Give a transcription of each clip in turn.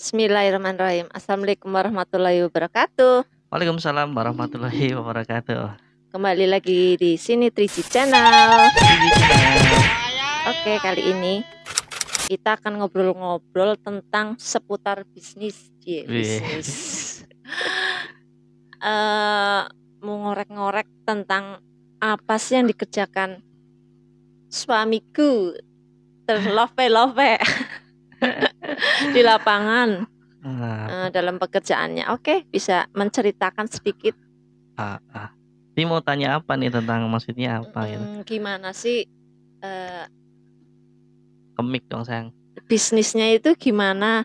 Bismillahirrahmanirrahim. Assalamualaikum warahmatullahi wabarakatuh. Waalaikumsalam warahmatullahi wabarakatuh. Kembali lagi di sini 3G Channel. Oke, kali ini kita akan ngobrol-ngobrol tentang seputar bisnis. Bisnis. Mengorek-ngorek tentang apa sih yang dikerjakan suamiku terlove-love di lapangan dalam pekerjaannya. Oke, bisa menceritakan sedikit. Ini mau tanya apa nih tentang maksudnya apa gitu? Gimana sih Kemik dong sayang. bisnisnya itu gimana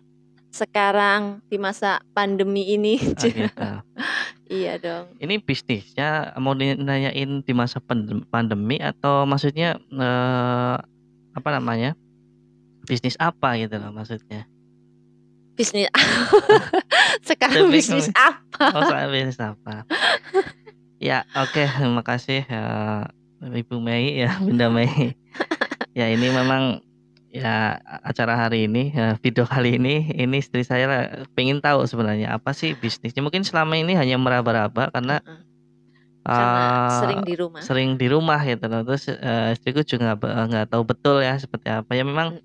sekarang di masa pandemi ini? Gitu. Iya dong. Ini bisnisnya mau dinanyain di masa pandemi atau maksudnya apa namanya? Bisnis apa gitu loh maksudnya? Bisnis sekarang bisnis apa? Oh, sekarang bisnis apa? Ya, oke, terima kasih Ibu Mei ya, Bunda Mei. Ya, ini memang ya acara hari ini, video kali ini istri saya pengen tahu sebenarnya apa sih bisnisnya. Mungkin selama ini hanya meraba-raba karena sering di rumah gitu loh. Terus istriku juga nggak tahu betul ya seperti apa. Ya memang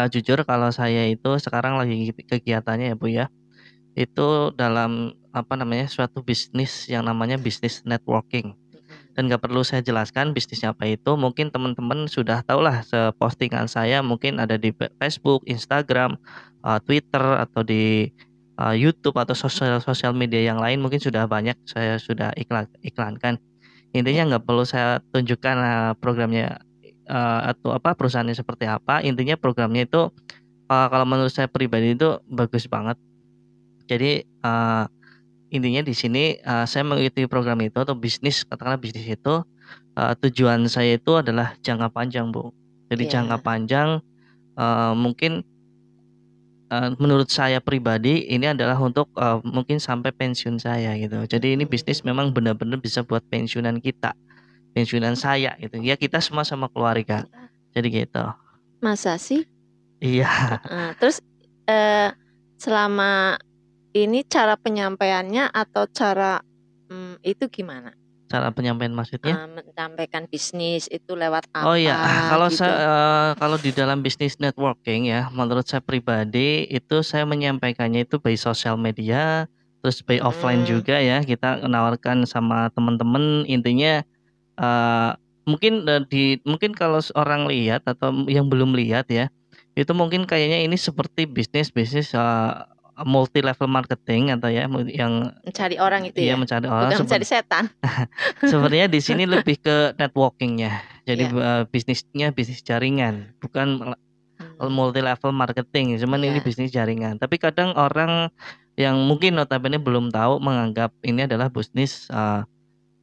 jujur kalau saya itu sekarang lagi kegiatannya ya Bu ya, itu dalam apa namanya suatu bisnis yang namanya bisnis networking. Dan nggak perlu saya jelaskan bisnisnya apa itu, mungkin teman-teman sudah tahu lah, postingan saya mungkin ada di Facebook, Instagram, Twitter, atau di YouTube atau sosial media yang lain mungkin sudah banyak saya sudah iklankan. Intinya nggak perlu saya tunjukkan programnya atau apa perusahaannya seperti apa. Intinya programnya itu kalau menurut saya pribadi itu bagus banget. Jadi intinya di sini saya mengikuti program itu atau bisnis, katakanlah bisnis itu tujuan saya itu adalah jangka panjang, Bu. Jadi jangka panjang mungkin menurut saya pribadi ini adalah untuk mungkin sampai pensiun saya gitu. Jadi ini bisnis memang benar-benar bisa buat pensiunan kita, pensiunan saya gitu. Ya kita semua sama keluarga. Jadi gitu. Masa sih? Iya. Terus selama ini cara penyampaiannya atau cara itu gimana? Cara penyampaian maksudnya? Menyampaikan bisnis itu lewat apa? Oh iya, kalau gitu? kalau di dalam bisnis networking ya, menurut saya pribadi itu saya menyampaikannya itu by sosial media, terus by offline juga ya. Kita menawarkan sama teman-teman, intinya mungkin kalau orang lihat atau yang belum lihat ya, itu mungkin kayaknya ini seperti bisnis multi level marketing atau ya yang mencari orang itu ya, mencari orang, bukan mencari setan. Sebenarnya di sini lebih ke networkingnya. Jadi bisnisnya bisnis jaringan, bukan multi level marketing. Cuman ini bisnis jaringan. Tapi kadang orang yang mungkin notabene belum tahu menganggap ini adalah bisnis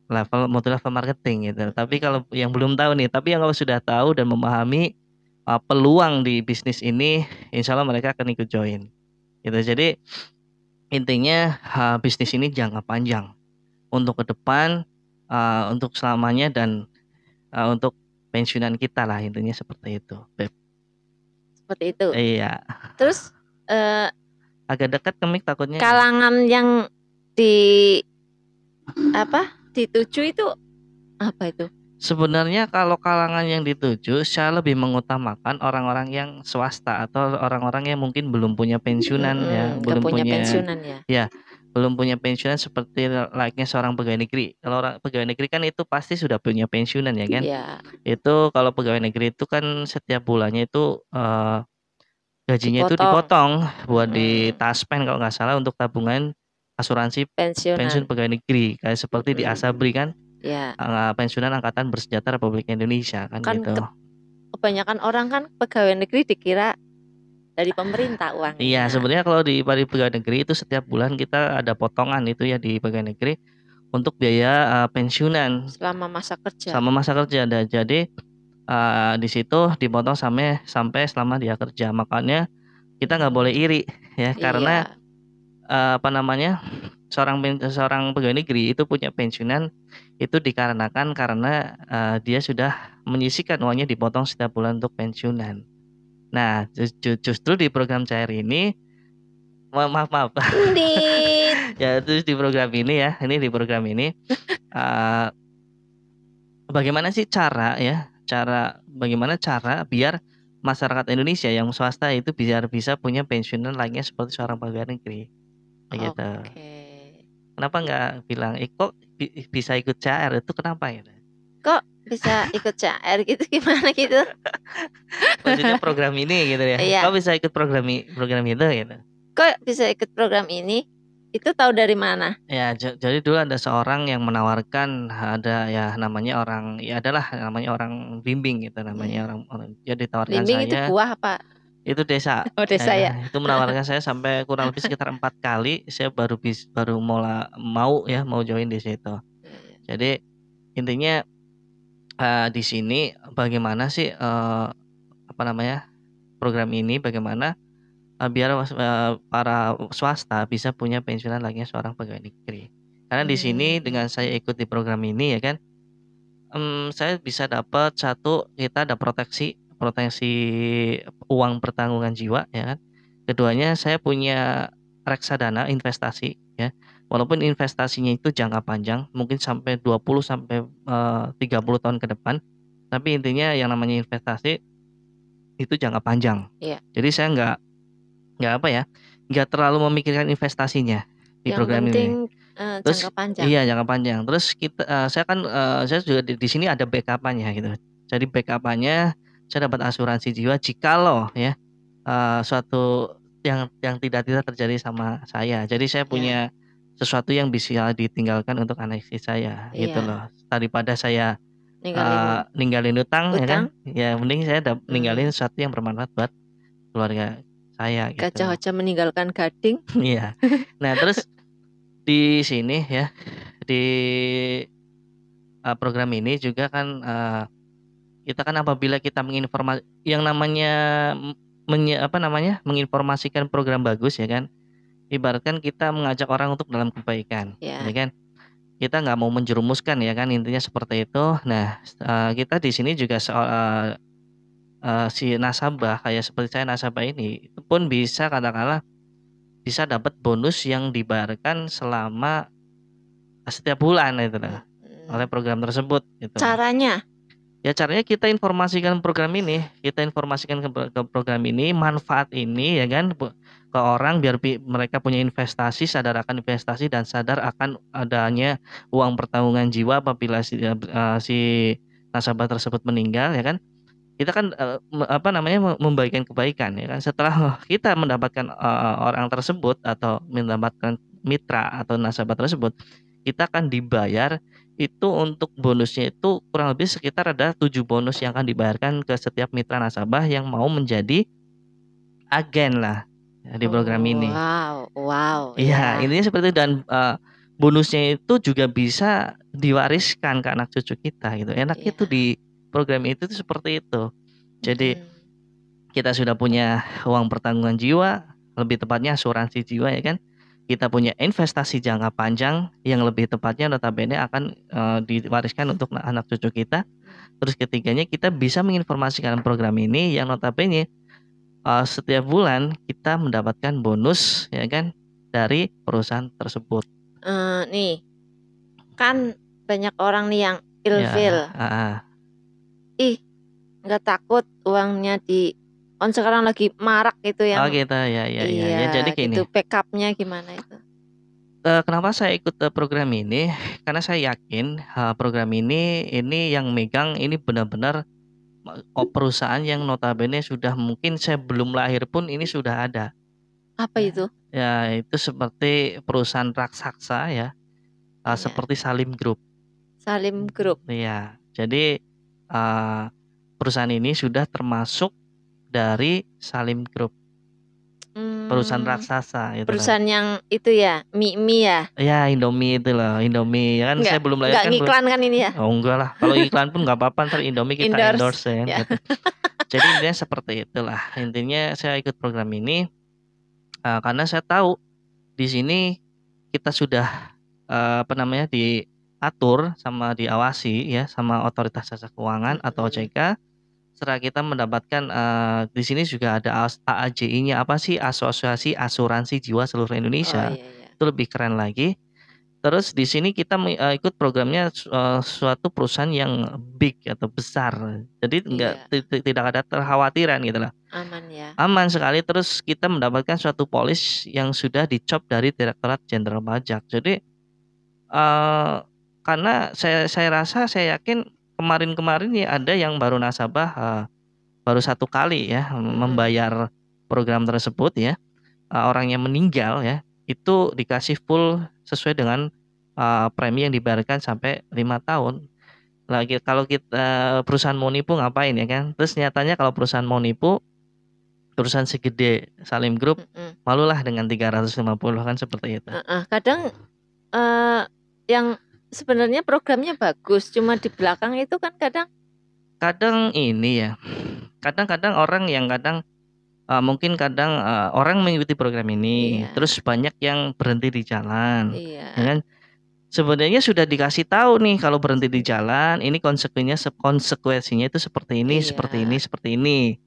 level multi level marketing gitu. Tapi kalau yang belum tahu nih, tapi yang kalau sudah tahu dan memahami peluang di bisnis ini, insya Allah mereka akan ikut join. Gitu. Jadi intinya bisnis ini jangka panjang untuk ke depan, untuk selamanya dan untuk pensiunan kita lah, intinya seperti itu, Beb. Seperti itu. Iya. Terus agak dekat ke mic takutnya. Kalangan yang dituju itu apa itu? Sebenarnya kalau kalangan yang dituju, saya lebih mengutamakan orang-orang yang swasta atau orang-orang yang mungkin belum punya pensiunan ya, belum punya pensiunan ya. Ya, belum punya pensiunan seperti layaknya seorang pegawai negeri. Kalau orang pegawai negeri kan itu pasti sudah punya pensiunan ya kan? Iya. Itu kalau pegawai negeri itu kan setiap bulannya itu gajinya itu dipotong buat di taspen kalau nggak salah untuk tabungan asuransi pensiun pegawai negeri, kayak seperti di Asabri kan. Ya. Pensiunan Angkatan Bersenjata Republik Indonesia kan gitu. Kebanyakan orang kan pegawai negeri dikira dari pemerintah uangnya. Iya, sebenarnya kalau di pegawai negeri itu setiap bulan kita ada potongan itu ya di pegawai negeri untuk biaya pensiunan selama masa kerja. Dan jadi di situ dipotong sampai selama dia kerja. Makanya kita nggak boleh iri ya, karena apa namanya seorang pegawai negeri itu punya pensiunan itu dikarenakan karena dia sudah menyisihkan uangnya dipotong setiap bulan untuk pensiunan. Nah, justru di program cair ini Maaf. Dit. Ya terus di program ini ya, di program ini bagaimana sih bagaimana cara biar masyarakat Indonesia yang swasta itu bisa punya pensiunan lainnya seperti seorang pegawai negeri, begitu. Oke. Kenapa nggak bilang, kok bisa ikut CR itu kenapa gitu? Kok bisa ikut CR gitu, gimana gitu? Maksudnya program ini gitu ya. Iya. Kok bisa ikut program itu gitu? Kok bisa ikut program ini? Itu tahu dari mana? Ya, jadi dulu ada seorang yang menawarkan, ada ya namanya orang, ya adalah namanya orang bimbing gitu, namanya orang dia ditawarkan Bimbing itu saya. buah apa? Itu desa. Oh, desa ya. Itu menawarkan saya sampai kurang lebih sekitar 4 kali saya baru mau join di situ. Jadi intinya di sini bagaimana sih program ini bagaimana biar para swasta bisa punya pensiunan layaknya seorang pegawai negeri. Karena di sini dengan saya ikut di program ini ya kan, saya bisa dapat kita ada proteksi uang pertanggungan jiwa ya kan. Keduanya saya punya reksadana investasi ya. Walaupun investasinya itu jangka panjang, mungkin sampai 20 sampai 30 tahun ke depan. Tapi intinya yang namanya investasi itu jangka panjang. Iya. Jadi saya nggak terlalu memikirkan investasinya di Yang program penting, ini. Terus jangka panjang. Iya, jangka panjang. Terus saya juga di sini ada backup-nya gitu. Jadi backup-nya saya dapat asuransi jiwa jikalau ya suatu yang tidak terjadi sama saya. Jadi saya punya sesuatu yang bisa ditinggalkan untuk anak istri saya gitu loh. Daripada saya ninggalin utang ya kan. Ya mending saya ninggalin sesuatu yang bermanfaat buat keluarga saya gitu. Gajah aja meninggalkan gading. Iya. Nah, terus di sini ya di program ini juga kan kita kan apabila kita yang namanya menginformasikan program bagus ya kan, ibaratkan kita mengajak orang untuk dalam kebaikan ya kan, kita nggak mau menjerumuskan ya kan, intinya seperti itu. Nah kita di sini juga si nasabah kayak seperti saya nasabah ini itu pun bisa katakanlah bisa dapat bonus yang dibayarkan selama setiap bulan itu loh, oleh program tersebut gitu. Caranya? Ya caranya kita informasikan program ini, ke program ini, manfaat ini ya kan ke orang biar mereka punya investasi, sadar akan investasi dan sadar akan adanya uang pertanggungan jiwa apabila si nasabah tersebut meninggal ya kan. Kita kan membagikan kebaikan ya kan. Setelah kita mendapatkan orang tersebut atau mendapatkan mitra atau nasabah tersebut, kita akan dibayar itu untuk bonusnya itu kurang lebih sekitar ada 7 bonus yang akan dibayarkan ke setiap mitra nasabah yang mau menjadi agen lah di program ini. Wow. Iya, intinya seperti itu. Dan bonusnya itu juga bisa diwariskan ke anak cucu kita gitu. Enaknya itu di program itu tuh seperti itu. Jadi kita sudah punya uang pertanggungan jiwa, lebih tepatnya asuransi jiwa ya kan. Kita punya investasi jangka panjang yang lebih tepatnya notabene akan diwariskan untuk anak cucu kita. Terus ketiganya kita bisa menginformasikan program ini yang notabene setiap bulan kita mendapatkan bonus ya kan dari perusahaan tersebut. Nih kan banyak orang nih yang ilfil. Nggak takut uangnya kan sekarang lagi marak itu yang gitu ya. Jadi gini, gitu, backupnya gimana itu? Kenapa saya ikut program ini? Karena saya yakin program ini yang megang ini benar-benar perusahaan yang notabene sudah mungkin saya belum lahir pun ini sudah ada. Apa itu? Ya itu seperti perusahaan raksasa ya, seperti Salim Group. Salim Group. Iya, jadi perusahaan ini sudah termasuk dari Salim Group. Perusahaan raksasa itu. Perusahaan yang itu ya, mie ya? Ya Indomie itu loh, Indomie ya kan. Saya belum lahir kan. Nggak ngiklan kan ini ya? Oh enggak lah, kalau iklan pun nggak apa-apa, ntar Indomie kita endorse ya. Gitu. Jadi intinya seperti itulah. Intinya saya ikut program ini karena saya tahu di sini kita sudah diatur sama diawasi ya sama Otoritas Jasa Keuangan atau OJK setelah kita mendapatkan di sini juga ada AAJI-nya, apa sih, Asosiasi Asuransi Jiwa Seluruh Oh Indonesia. iya iya. Itu lebih keren lagi. Terus di sini kita ikut programnya suatu perusahaan yang big atau besar. Jadi Iya, tidak ada kekhawatiran gitu lah. aman ya. Aman sekali. Terus kita mendapatkan suatu polis yang sudah dicop dari Direktorat Jenderal Pajak. Jadi eh karena saya rasa, saya yakin kemarin-kemarin ya ada yang baru nasabah baru 1 kali ya membayar program tersebut ya. Orang yang meninggal ya itu dikasih full sesuai dengan premi yang dibayarkan sampai 5 tahun. Lagi kalau kita perusahaan mau nipu ngapain ya kan? Terus nyatanya kalau perusahaan mau nipu, perusahaan segede Salim Group, malulah dengan 350 kan, seperti itu. Kadang yang sebenarnya programnya bagus, cuma di belakang itu kan kadang ini ya, kadang-kadang orang yang mungkin orang mengikuti program ini, Iya. terus banyak yang berhenti di jalan, Iya. ya kan? Sebenarnya sudah dikasih tahu nih kalau berhenti di jalan, ini konsekuensinya itu seperti ini, seperti ini, Iya. seperti ini.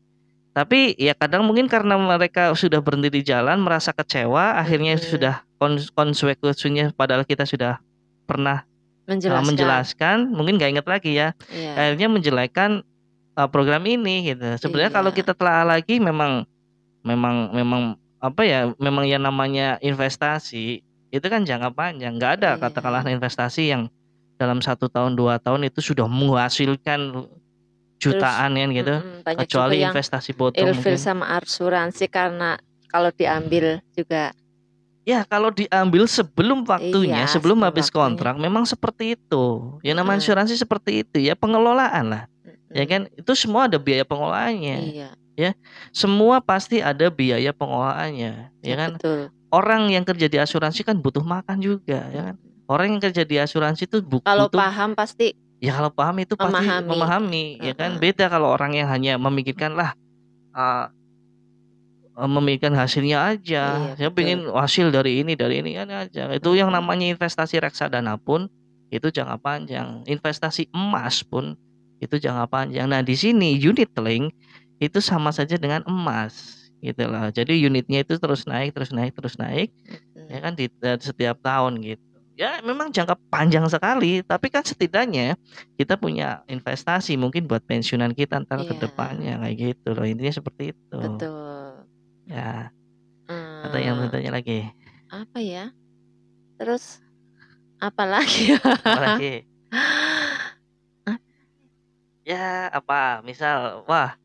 Tapi ya kadang mungkin karena mereka sudah berhenti di jalan, merasa kecewa, akhirnya sudah konsekuensinya, padahal kita sudah pernah menjelaskan, mungkin nggak ingat lagi ya. Iya. Akhirnya menjelekkan program ini gitu. Sebenarnya kalau Iya. kita telah lagi, memang apa ya, memang yang namanya investasi itu kan jangka panjang. Nggak ada katakanlah investasi yang dalam 1 tahun 2 tahun itu sudah menghasilkan jutaan kan gitu. Banyak Kecuali juga yang investasi bodong ilfil mungkin. sama asuransi karena kalau diambil juga. Ya kalau diambil sebelum waktunya, Iya, sebelum sebelum habis waktunya. kontrak, memang seperti itu. Ya namanya asuransi seperti itu ya, pengelolaan lah. Ya kan, itu semua ada biaya pengelolaannya. Iya. Ya, semua pasti ada biaya pengelolaannya, ya kan. Betul. Orang yang kerja di asuransi kan butuh makan juga, ya kan. Orang yang kerja di asuransi itu Kalau butuh, paham pasti ya kalau paham itu pasti memahami, ya kan. Beda kalau orang yang hanya memikirkan memikirkan hasilnya aja. Iya, Saya pengen hasil dari ini kan aja. Itu yang namanya investasi reksadana pun itu jangka panjang. Investasi emas pun itu jangka panjang. Nah, di sini unit link itu sama saja dengan emas gitu lah. Jadi unitnya itu terus naik, terus naik, terus naik. Ya kan di setiap tahun gitu. Ya memang jangka panjang sekali, tapi kan setidaknya kita punya investasi mungkin buat pensiunan kita ntar ke depannya kayak gitu loh. Intinya seperti itu. Betul. Ya. Atau yang bertanya lagi. Apa ya? Terus apa lagi? Apa lagi? Ya apa? Misal, wah,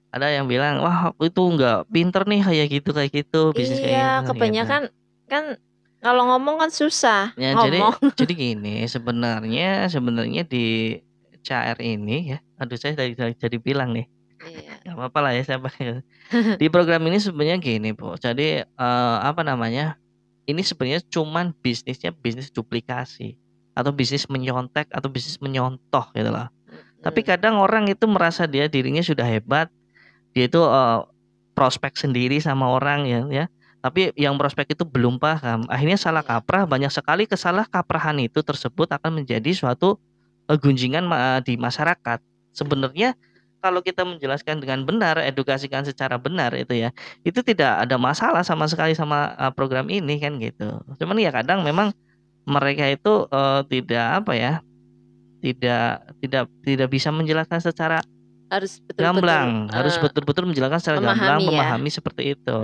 ada yang bilang, wah itu nggak pinter nih kayak gitu bisnis kayak Iya, gitu. kebanyakan kan kalau ngomong kan susah Ya, ngomong. jadi gini, sebenarnya di CR ini ya, aduh saya jadi bilang nih. Iya. Nggak apa-apa lah ya saya pakai. Di program ini sebenarnya gini, Bu. Jadi apa namanya? Ini sebenarnya cuman bisnis duplikasi atau bisnis menyontek atau bisnis menyontoh gitu lah. Tapi kadang orang itu merasa dirinya sudah hebat, dia itu prospek sendiri sama orang ya. Tapi yang prospek itu belum paham. Akhirnya salah kaprah, banyak sekali kesalah kaprahan itu tersebut akan menjadi suatu gunjingan di masyarakat. Sebenarnya kalau kita menjelaskan dengan benar, edukasikan secara benar itu ya, itu tidak ada masalah sama sekali sama program ini kan gitu. Cuman ya kadang memang mereka itu tidak apa ya, tidak bisa menjelaskan secara harus gamblang, harus betul-betul menjelaskan secara gamblang, memahami seperti itu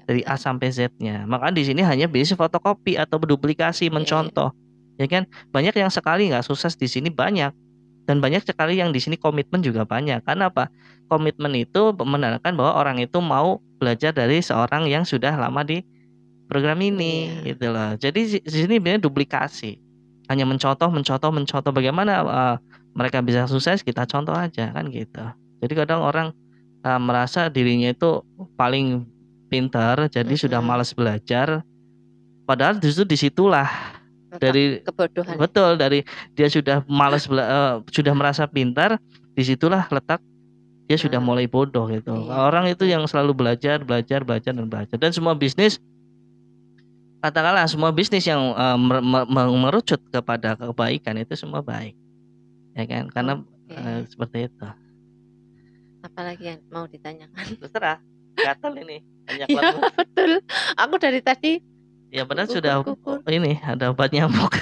dari A sampai Z-nya. Maka di sini hanya bisnis fotokopi atau duplikasi, mencontoh, ya kan. Banyak yang sekali nggak sukses di sini banyak, dan banyak sekali yang di sini komitmen juga banyak. Karena apa? Komitmen itu menandakan bahwa orang itu mau belajar dari seorang yang sudah lama di program ini, gitu loh. Jadi di sini sebenarnya duplikasi, hanya mencontoh. Bagaimana mereka bisa sukses, kita contoh aja kan gitu. Jadi kadang orang merasa dirinya itu paling pintar, jadi sudah malas belajar. Padahal justru disitulah dari kebodohan. Betul, dari dia sudah malas sudah merasa pintar, disitulah letak dia sudah mulai bodoh gitu. Orang itu yang selalu belajar. Dan semua bisnis, katakanlah semua bisnis yang merucut kepada kebaikan itu semua baik, ya kan? Karena seperti itu. Apalagi yang mau ditanyakan? Terserah. Gatal ini. Banyak Iya banget. betul. Aku dari tadi Ya padahal sudah kukur-kukur. ini ada obat nyamuk.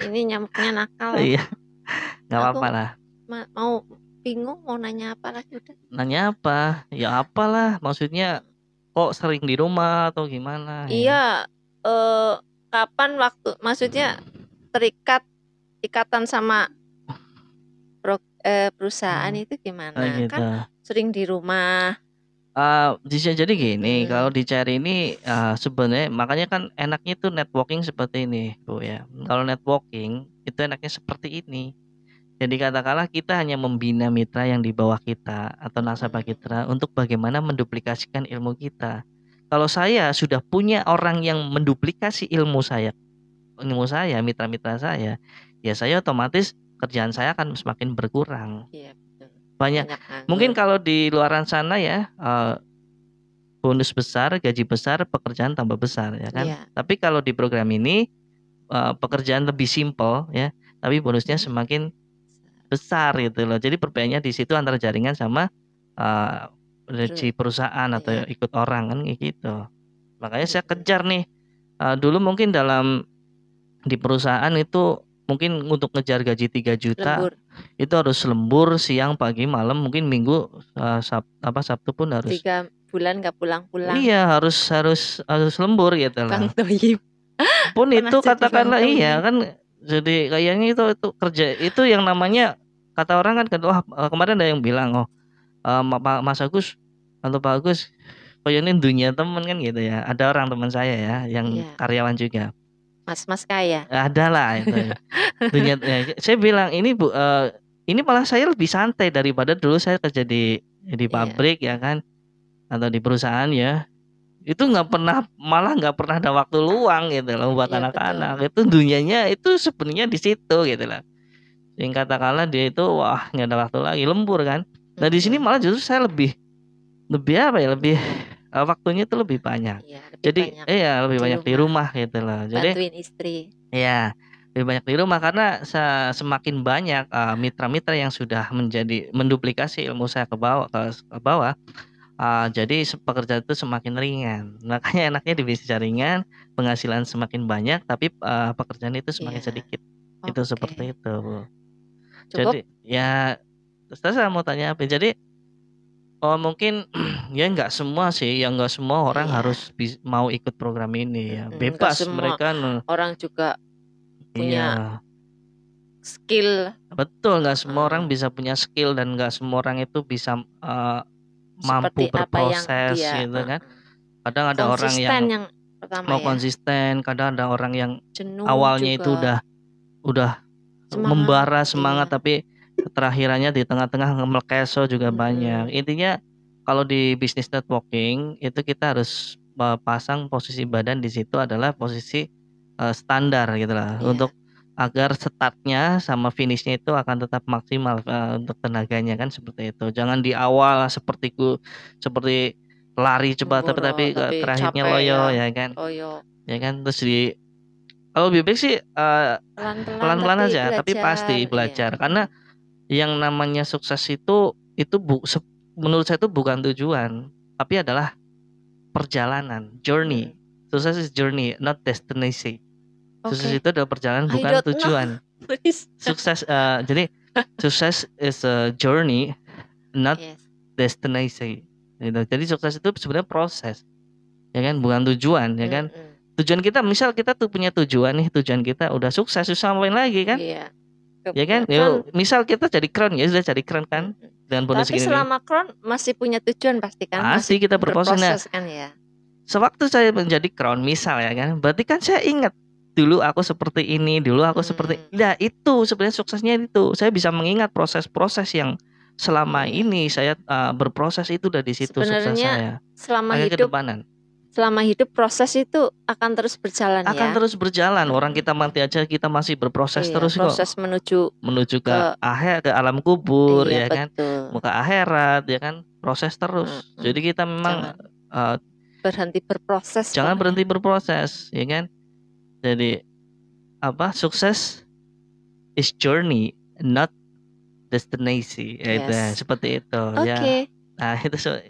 Ini nyamuknya nakal. Iya. Nggak Aku apa-apa lah. mau bingung mau nanya apa lagi udah. Nanya apa? Ya apalah. Maksudnya kok sering di rumah atau gimana? Ya. Iya, kapan waktu maksudnya ikatan sama perusahaan itu Oh gimana? gitu. Kan sering di rumah. Bisa jadi gini, kalau Hmm, dicari ini sebenarnya makanya kan enaknya itu networking seperti ini, Bu ya. Kalau networking itu enaknya seperti ini. Jadi katakanlah kita hanya membina mitra yang di bawah kita atau nasabah kita untuk bagaimana menduplikasikan ilmu kita. Kalau saya sudah punya orang yang menduplikasi ilmu saya, mitra-mitra saya, ya saya otomatis kerjaan saya akan semakin berkurang. iya betul. Banyak, Banyak mungkin nganggur. kalau di luaran sana ya bonus besar, gaji besar, pekerjaan tambah besar ya kan. Iya. Tapi kalau di program ini pekerjaan lebih simpel ya, tapi bonusnya semakin besar gitu loh. Jadi perbedaannya di situ antara jaringan sama si perusahaan atau Iya. ikut orang kan kayak gitu. Makanya saya Mm-mm. kejar nih. Dulu mungkin di perusahaan itu mungkin untuk ngejar gaji 3 juta Lembur itu harus lembur siang, pagi, malam, mungkin minggu Sabtu pun harus. 3 bulan nggak pulang-pulang. Iya, harus lembur gitu Bang lah. Toyib. Pun Pernah itu jadi Bang katakanlah iya Toyib. kan, jadi kayaknya itu kerja itu yang namanya kata orang kan wah kemarin ada yang bilang Mas Agus atau Pak Agus kayaknya dunia temen kan gitu ya. Ada orang teman saya ya yang Iya. karyawan juga. Mas-mas kaya. Ada lah itu. Dunia ya, saya bilang ini malah saya lebih santai daripada dulu saya kerja di Iya. pabrik ya kan atau di perusahaan ya. Itu malah nggak pernah ada waktu luang gitu loh buat Iya betul. anak-anak. Itu dunianya itu sebenarnya di situ gitu loh. Yang katakanlah dia itu wah nggak ada waktu lagi lembur kan. Nah di sini malah justru saya lebih apa ya lebih waktunya itu lebih banyak. Iya, lebih Jadi banyak iya lebih di banyak di rumah gitu loh. Jadi bantuin istri. ya lebih banyak di rumah karena semakin banyak mitra-mitra yang sudah menduplikasi ilmu saya ke bawah. Jadi pekerjaan itu semakin ringan. Makanya enaknya di bisnis jaringan, penghasilan semakin banyak, tapi pekerjaan itu semakin Iya. sedikit. Itu seperti Oke. itu, Bu. Cukup. Jadi ya, terus saya mau tanya apa? Jadi mungkin ya nggak semua sih, ya nggak semua orang Iya. harus mau ikut program ini ya. Nggak Bebas semua mereka. orang juga punya Iya, skill. betul. Nggak semua orang bisa punya skill dan nggak semua orang itu bisa mampu Seperti apa yang berproses dia gitu kan. Kadang ada orang konsisten yang yang pertama mau ya. konsisten, kadang ada orang yang Jenuh awalnya itu juga. udah Semangat. membara semangat, Iya. tapi terakhirannya di tengah-tengah ngemelekeso juga banyak. Intinya kalau di bisnis networking itu kita harus pasang posisi badan di situ adalah posisi standar gitu lah. Iya. Untuk agar startnya sama finishnya itu akan tetap maksimal untuk tenaganya kan seperti itu. Jangan di awal seperti lari cepat tapi terakhirnya capek loyo ya. ya kan. Loyo. Ya kan terus kalau lebih baik sih pelan-pelan aja tapi pasti belajar. Iya. Karena yang namanya sukses itu menurut saya itu bukan tujuan, tapi adalah perjalanan, journey. Sukses is journey, not destination. Sukses itu adalah perjalanan bukan tujuan. Sukses jadi sukses is a journey, not destination. Gitu. Jadi sukses itu sebenarnya proses, ya kan, bukan tujuan, ya kan. Tujuan kita, misal kita tuh punya tujuan nih, tujuan kita udah sukses, susah ngapain lagi kan? Iya. Ya kan, misal kita jadi crown ya sudah jadi crown kan, dengan bonus tapi segini. selama crown masih punya tujuan pasti kan? Pasti kita berproses kan ya. Sewaktu saya menjadi crown misal ya kan, berarti kan saya ingat dulu aku seperti ini, dulu aku seperti, ya itu sebenarnya suksesnya itu. Saya bisa mengingat proses-proses yang selama ini saya berproses itu udah di situ sukses saya. Selama hidup proses itu akan terus berjalan ya. Akan terus berjalan. Orang kita mati aja kita masih berproses terus proses kok. Menuju ke alam kubur ya kan. Muka akhirat ya kan. Proses terus. Jadi kita memang berhenti berproses. Jangan berhenti berproses ya kan. Jadi sukses is journey, not destinasi, ya itu Yes. seperti itu ya. Oke. Nah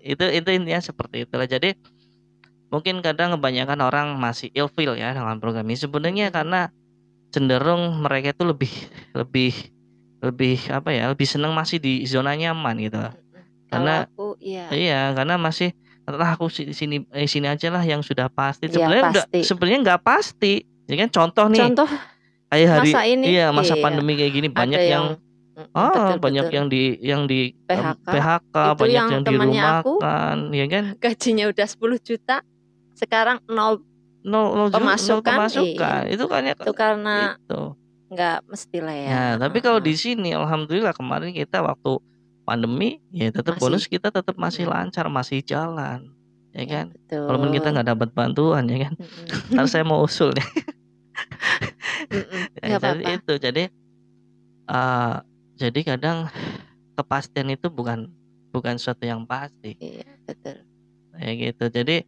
itu intinya seperti itulah. Jadi mungkin kadang kebanyakan orang masih ilfeel ya dengan program ini. Sebenarnya Mm-mm. karena cenderung mereka itu lebih lebih lebih apa ya, lebih senang masih di zona nyaman gitu. Mm-mm. Kalau Karena aku ya iya, karena masih aku sini aja lah yang sudah pasti. ya pasti. Sebenarnya nggak pasti. Ya kan contoh nih Contoh kayak masa ini iya masa iya pandemi kayak gini ada banyak yang yang banyak betul-betul yang di PHK. PHK, Itu banyak yang yang temannya aku dirumahkan, ya kan? gajinya udah 10 juta, sekarang nol Nol pemasukan. Iya. pemasukan. Itu kan ya Itu karena itu. nggak mestilah ya. Nah, tapi kalau di sini alhamdulillah kemarin kita waktu pandemi ya tetap bonus Masih. kita tetap masih lancar, masih jalan. Ya Ya kan? Walaupun kita betul. nggak dapat bantuan ya kan. Ntar saya mau usul nih. Nggak Jadi apa-apa. itu jadi kadang kepastian itu bukan suatu yang pasti. Iya betul. Ya gitu. Jadi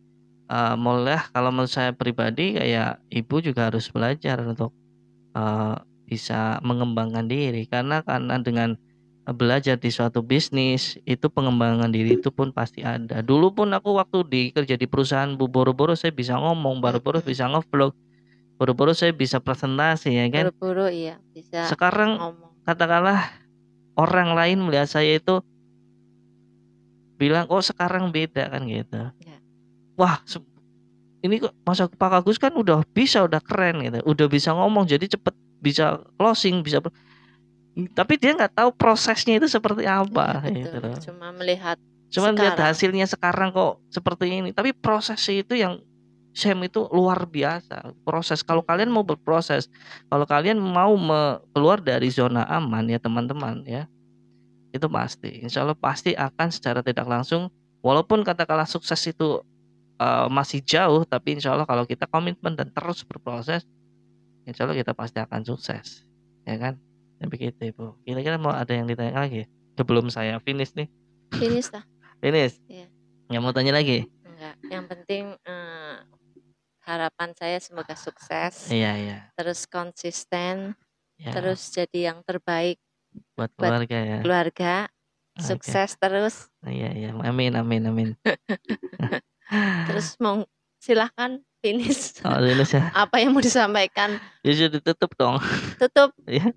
mulai kalau menurut saya pribadi kayak ibu juga harus belajar untuk bisa mengembangkan diri karena dengan belajar di suatu bisnis itu pengembangan diri itu pun pasti ada. Dulu pun aku waktu kerja di perusahaan boro-boro saya bisa ngomong, boro-boro bisa ngevlog, boro-boro saya bisa presentasi ya kan. Buru-buru iya bisa Sekarang ngomong. katakanlah orang lain melihat saya itu bilang oh sekarang beda kan gitu. Ya. Wah ini kok masa Pak Agus kan udah keren gitu, udah bisa ngomong jadi cepet bisa closing bisa. Tapi dia nggak tahu prosesnya itu seperti apa Iya, gitu betul. loh. Cuma lihat sekarang. hasilnya sekarang kok seperti ini. Tapi prosesnya itu yang Sam itu luar biasa. Proses kalau kalian mau berproses, kalau kalian mau keluar dari zona aman ya teman-teman ya, itu pasti. Insya Allah pasti akan secara tidak langsung. Walaupun katakanlah sukses itu masih jauh, tapi insya Allah kalau kita komitmen dan terus berproses, insya Allah kita pasti akan sukses, ya kan? Ya begitu Ibu. Kira-kira mau ada yang ditanya lagi? Sebelum saya finish nih. Finish lah. Finish? Iya. Nggak mau tanya lagi? Enggak. Yang penting harapan saya semoga sukses. Iya. Terus konsisten. Ya. Terus jadi yang terbaik buat keluarga ya. Keluarga. Sukses terus. Iya. Amin. Terus mau silahkan finish. Oh, finish ya. Apa yang mau disampaikan? Ya sudah ditutup dong. Tutup. Ya.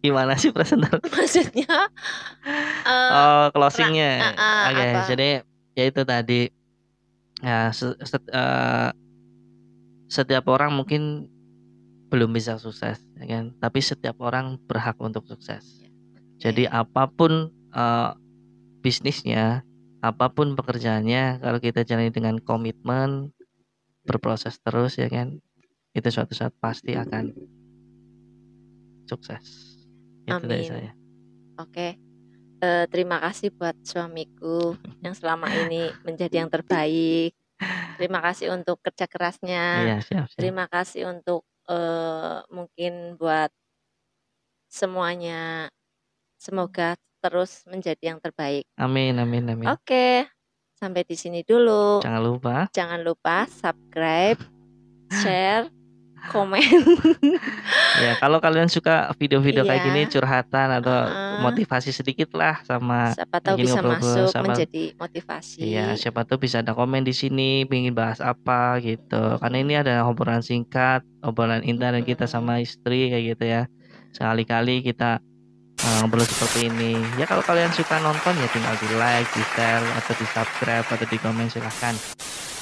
Gimana sih presentasi? Maksudnya closingnya. Oke, jadi ya itu tadi ya setiap orang mungkin belum bisa sukses ya kan, tapi setiap orang berhak untuk sukses. Jadi apapun bisnisnya, apapun pekerjaannya, kalau kita jalani dengan komitmen, berproses terus ya kan, itu suatu saat pasti akan sukses. Itu dari saya. Oke. Terima kasih buat suamiku yang selama ini menjadi yang terbaik. Terima kasih untuk kerja kerasnya. Iya, siap. Terima kasih untuk mungkin buat semuanya. Semoga terus menjadi yang terbaik. Amin. Oke. Sampai di sini dulu. Jangan lupa subscribe, share, komen. Ya, kalau kalian suka video-video kayak gini curhatan atau motivasi sedikit lah sama siapa tahu bisa masuk menjadi motivasi. Iya, siapa tahu bisa ada komen di sini ingin bahas apa gitu. Karena ini ada obrolan singkat, obrolan indah dan kita sama istri kayak gitu ya. Sekali-kali kita ngobrol seperti ini. Ya kalau kalian suka nonton ya tinggal di like, di share atau di subscribe atau di komen silahkan.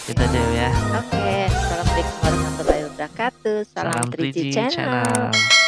Kita aja ya. Oke, assalamualaikum warahmatullahi wabarakatuh. Salam 3G Channel.